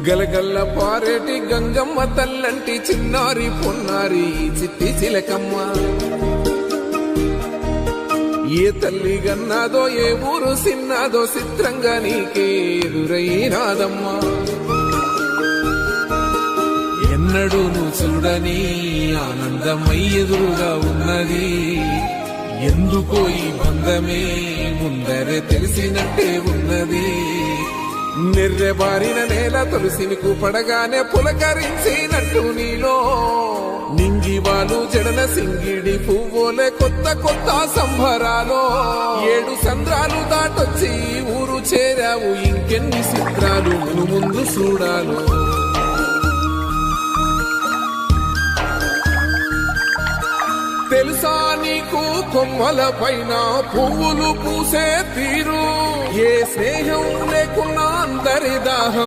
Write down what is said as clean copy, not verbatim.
గలగల్ల పారేటి గంగమ్మ తల్లంటి చిన్నారి పొన్నారి చిట్టి చిలకమ్మ. ఏ తల్లి గన్నాదో ఏ ఊరు సిన్నాదో చిత్రంగా నీకే ఎదురైనాదమ్మా. ఎన్నడూ నువ్వు చూడని ఆనందమై ఎదురుగా ఉన్నది. ఎందుకో ఈ బంధమే ముందరే తెలిసినట్టే ఉన్నది. నిర్రెబారిన నేల తులసినికు పడగానే పులకరించినట్టు నీలో నింగివాలు జడన సింగిడి పువ్వులే కొత్త కొత్త సంబరాలో. 7 సంద్రాలు దాటొచ్చి ఊరు చేరావు, ఇంకెన్ని చిత్రాలు ముందు చూడాలు. తెలుసా నీకు కొమ్మల పైన పువ్వులు పూసే తీరు, ఏ స్నేహం లేకున్నా అందరి దాహం